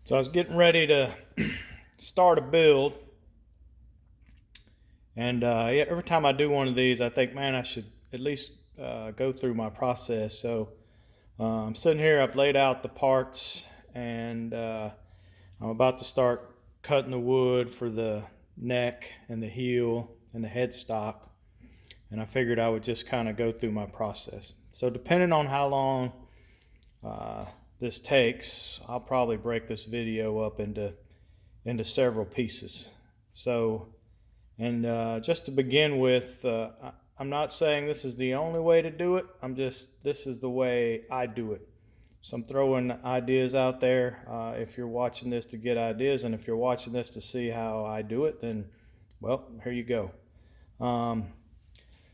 So I was getting ready to start a build, and yeah, every time I do one of these, I think, man, I should at least go through my process. So I'm sitting here, I've laid out the parts, and I'm about to start cutting the wood for the neck and the heel and the headstock, and I figured I would just kind of go through my process. So depending on how long this takes, I'll probably break this video up into several pieces. So, and just to begin with, I'm not saying this is the only way to do it. This is the way I do it. So I'm throwing ideas out there. If you're watching this to get ideas, and if you're watching this to see how I do it, then, well, here you go.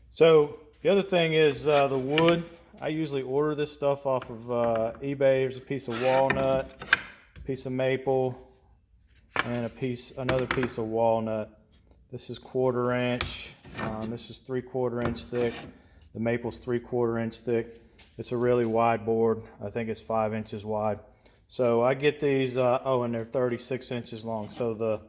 So the other thing is the wood. I usually order this stuff off of eBay. There's a piece of walnut, a piece of maple, and another piece of walnut. This is 1/4 inch. This is 3/4 inch thick. The maple's 3/4 inch thick. It's a really wide board. I think it's 5 inches wide. So I get these. And they're 36 inches long. So to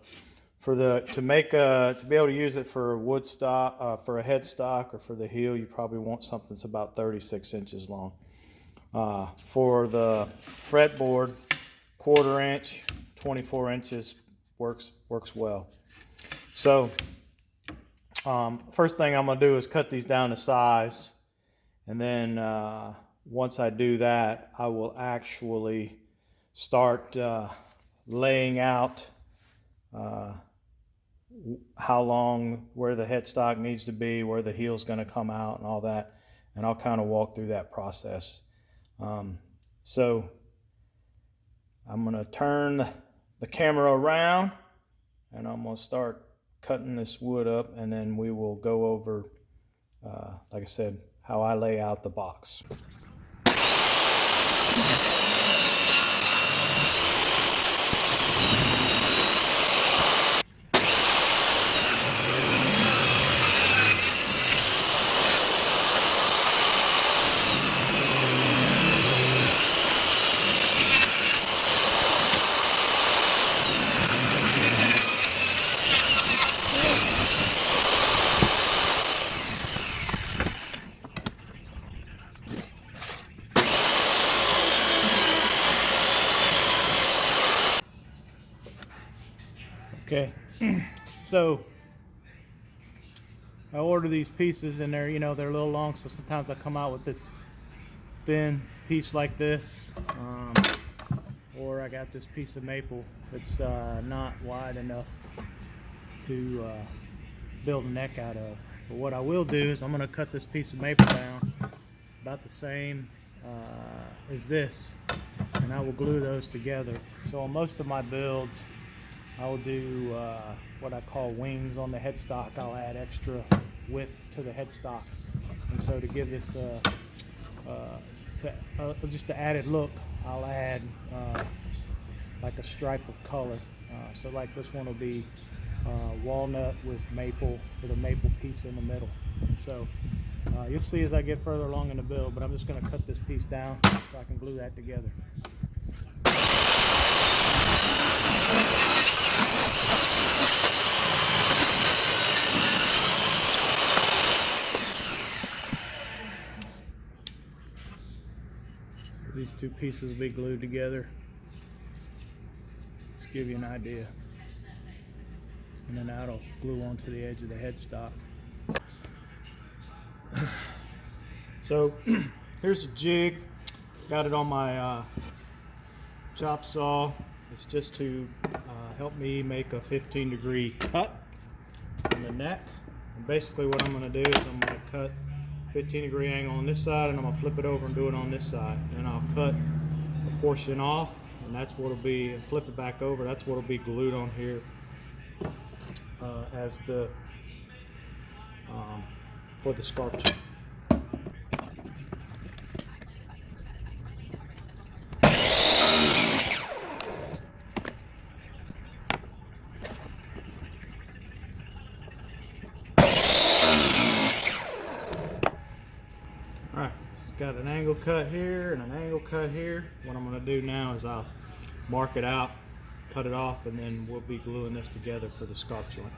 be able to use it for a wood stock, for a headstock, or for the heel, you probably want something that's about 36 inches long. For the fretboard, 1/4 inch, 24 inches works well. So first thing I'm gonna do is cut these down to size, and then once I do that, I will actually start laying out how long, where the headstock needs to be, where the heel's going to come out, and all that, and I'll kind of walk through that process. So I'm going to turn the camera around, and I'm going to start cutting this wood up, and then we will go over, like I said, how I lay out the box. Okay, so I order these pieces, and they're a little long, so sometimes I come out with this thin piece like this, or I got this piece of maple that's not wide enough to build a neck out of. But what I will do is I'm going to cut this piece of maple down about the same as this, and I will glue those together. So on most of my builds, I will do what I call wings on the headstock. I'll add extra width to the headstock, and so to give this just the added look, I'll add like a stripe of color. So like this one will be walnut with maple, with a maple piece in the middle. And so you'll see as I get further along in the build, but I'm just going to cut this piece down so I can glue that together. These two pieces will be glued together. Just give you an idea. And then that'll glue onto the edge of the headstock. So here's a jig. Got it on my chop saw. It's just to help me make a 15-degree cut on the neck. And basically what I'm going to do is I'm going to cut 15-degree angle on this side, and I'm going to flip it over and do it on this side. And I'll cut a portion off, and that's what will be, and flip it back over. That's what will be glued on here as the for the sculpture. Alright, so it's got an angle cut here and an angle cut here. What I'm going to do now is I'll mark it out cut it off, and then we'll be gluing this together for the scarf joint.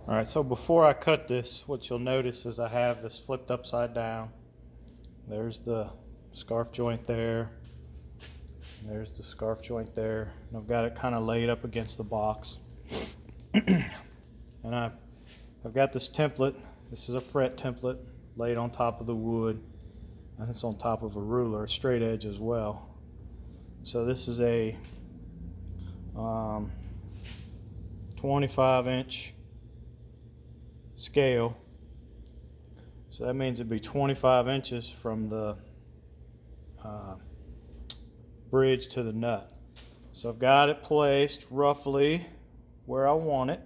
Alright, so before I cut this, what you'll notice is I have this flipped upside down. There's the scarf joint there. There's the scarf joint there. And I've got it kind of laid up against the box. And I've got this template. This is a fret template laid on top of the wood. And it's on top of a ruler, a straight edge as well. So this is a 25-inch scale. So that means it'd be 25 inches from the bridge to the nut. So I've got it placed roughly where I want it,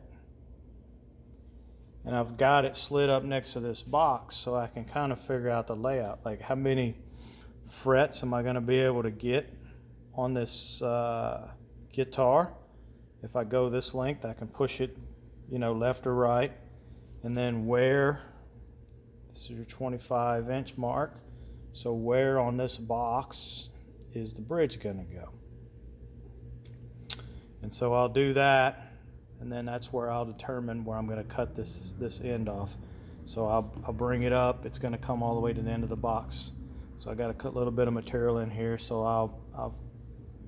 and I've got it slid up next to this box so I can kind of figure out the layout, like how many frets am I going to be able to get on this guitar. If I go this length, I can push it, left or right, and then where, this is your 25-inch mark, so where on this box is the bridge going to go? And so I'll do that, and then that's where I'll determine where I'm going to cut this end off. So I'll bring it up. It's going to come all the way to the end of the box. So I got to cut a little bit of material in here, so I'll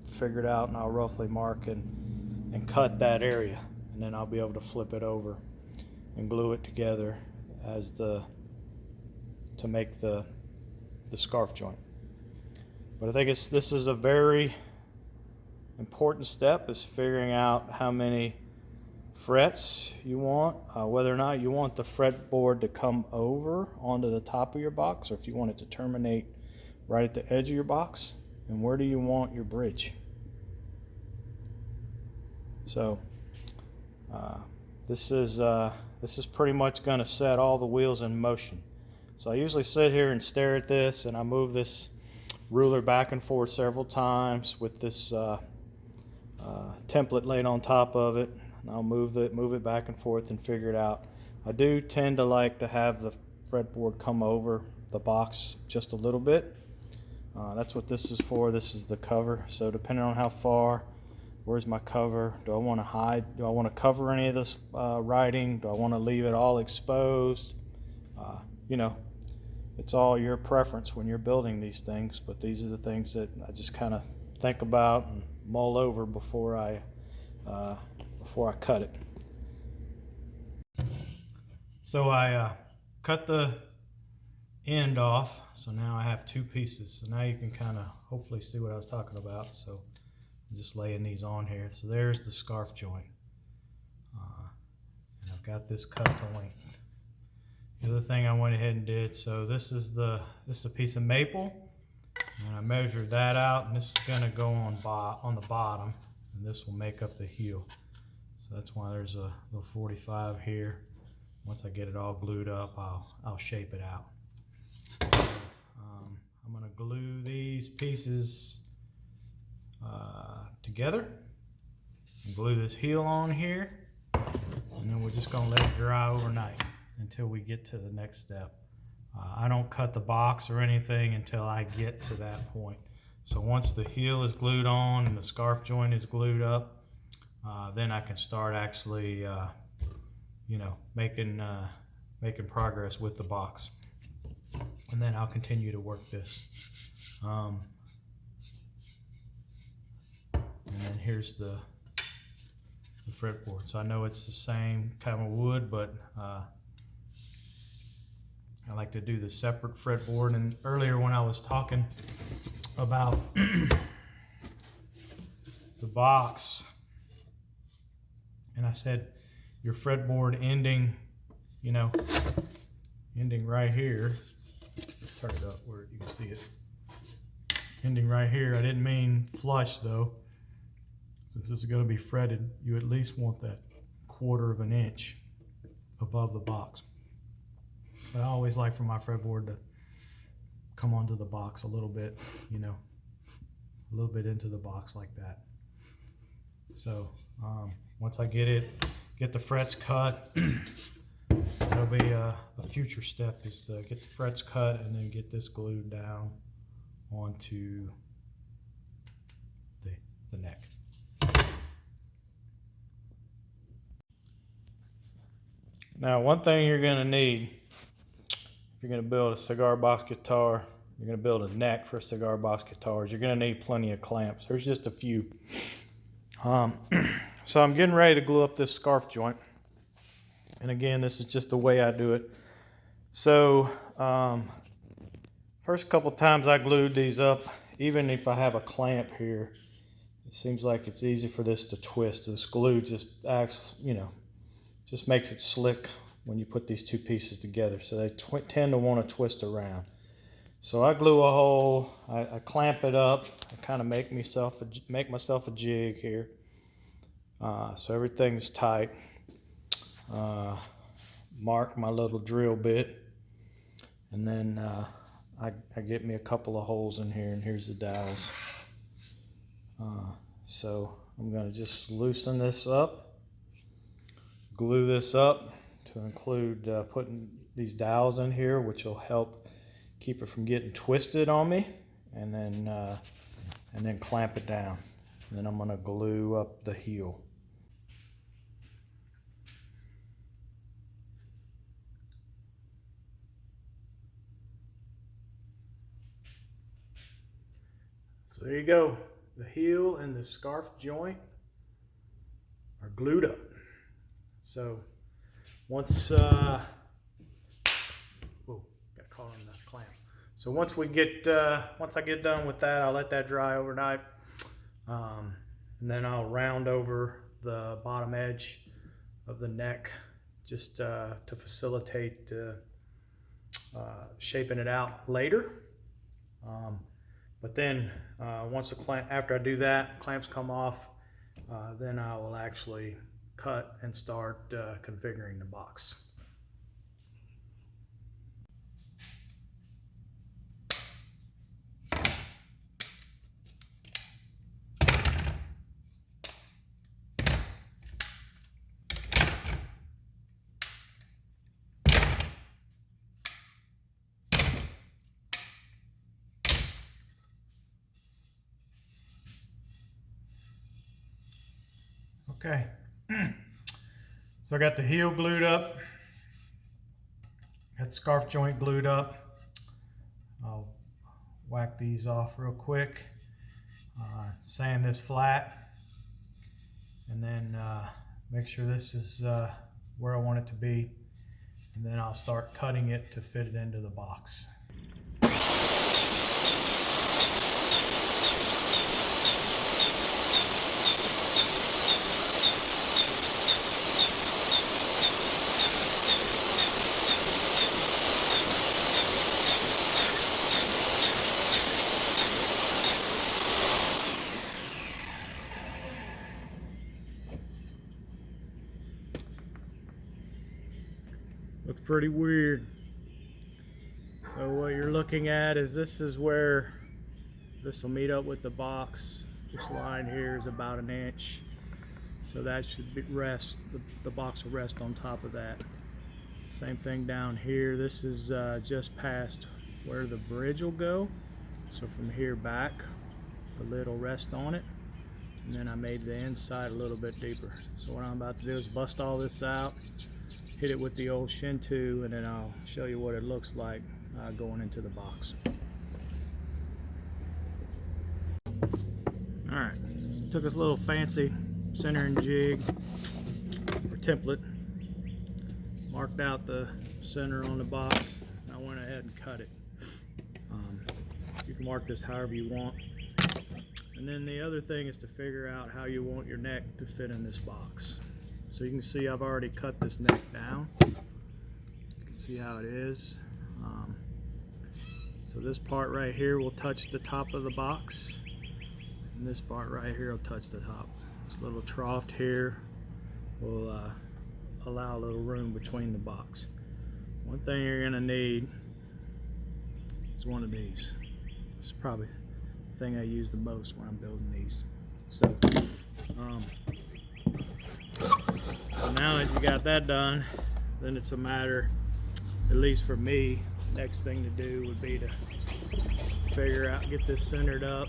figure it out, and I'll roughly mark and cut that area, and then I'll be able to flip it over and glue it together as to make the scarf joint. But I think this is a very important step, is figuring out how many frets you want, whether or not you want the fretboard to come over onto the top of your box, or if you want it to terminate right at the edge of your box, and where do you want your bridge. So this is pretty much going to set all the wheels in motion. So I usually sit here and stare at this, and I move this ruler back and forth several times with this template laid on top of it, and I'll move it back and forth and figure it out. I do tend to like to have the fretboard come over the box just a little bit. That's what this is for. This is the cover. So depending on how far, where's my cover? Do I want to hide? Do I want to cover any of this writing? Do I want to leave it all exposed? It's all your preference when you're building these things, but these are the things that I just kind of think about and mull over before I cut it. So I cut the end off, so now I have two pieces. So now you can kind of hopefully see what I was talking about. So I'm just laying these on here. So there's the scarf joint, and I've got this cut to length. The other thing I went ahead and did, so this is a piece of maple, and I measured that out, and this is going to go on the bottom, and this will make up the heel. So that's why there's a little 45 here. Once I get it all glued up, I'll shape it out. So, I'm going to glue these pieces together and glue this heel on here, and then we're just going to let it dry overnight until we get to the next step. I don't cut the box or anything until I get to that point. So once the heel is glued on and the scarf joint is glued up, then I can start actually making progress with the box, and then I'll continue to work this. And then here's the fretboard. So I know it's the same kind of wood, but I like to do the separate fretboard. And earlier when I was talking about the box, and I said your fretboard ending right here. Let's turn it up where you can see it. Ending right here. I didn't mean flush though. Since this is going to be fretted, you at least want that 1/4 of an inch above the box. But I always like for my fretboard to come onto the box a little bit, a little bit into the box like that. So once I get the frets cut, that'll be a future step, is to get the frets cut and then get this glued down onto the neck. Now, one thing you're going to need if you're going to build a cigar box guitar, you're going to build a neck for cigar box guitars, you're going to need plenty of clamps. There's just a few. So I'm getting ready to glue up this scarf joint. And again, this is just the way I do it. So first couple times I glued these up, even if I have a clamp here, it seems like it's easy for this to twist. This glue just acts, just makes it slick when you put these two pieces together. So they tend to want to twist around. So I glue a hole, I clamp it up, I kind of make myself a jig here. So everything's tight. Mark my little drill bit, and then I get me a couple of holes in here, and here's the dowels. So I'm going to just loosen this up, glue this up to include putting these dowels in here, which will help keep it from getting twisted on me, and then clamp it down. And then I'm going to glue up the heel. So there you go. The heel and the scarf joint are glued up. So once got caught on the clamp. So once I get done with that, I'll let that dry overnight, and then I'll round over the bottom edge of the neck just to facilitate shaping it out later. But then after I do that, clamps come off, then I will actually cut and start configuring the box. Okay, so I got the heel glued up, got the scarf joint glued up. I'll whack these off real quick, sand this flat, and then make sure this is where I want it to be, and then I'll start cutting it to fit it into the box. Looks pretty weird. So what you're looking at is this is where this will meet up with the box. This line here is about 1 inch. So that should be the box will rest on top of that. Same thing down here. This is just past where the bridge will go. So from here back, the lid will rest on it. And then I made the inside a little bit deeper. So what I'm about to do is bust all this out, hit it with the old Shin-2, and then I'll show you what it looks like going into the box. Alright, took this little fancy centering jig or template, marked out the center on the box, and I went ahead and cut it. You can mark this however you want. And then the other thing is to figure out how you want your neck to fit in this box. So you can see I've already cut this neck down. You can see how it is. So this part right here will touch the top of the box, and this part right here will touch the top. This little trough here will allow a little room between the box. One thing you're going to need is one of these. This is probably the thing I use the most when I'm building these. So now that you got that done, then it's a matter, at least for me, next thing to do would be to figure out, get this centered up,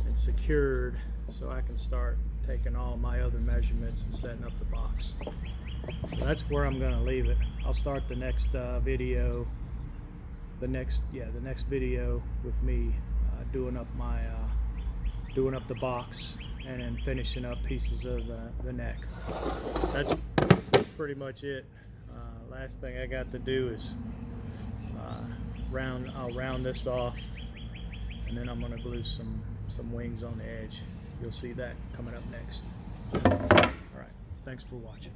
and secured so I can start taking all my other measurements and setting up the box. So that's where I'm going to leave it. I'll start the next video, the next video with me doing up the box and then finishing up pieces of the neck. That's pretty much it. Last thing I got to do is I'll round this off, and then I'm going to glue some wings on the edge. You'll see that coming up next. All right, thanks for watching.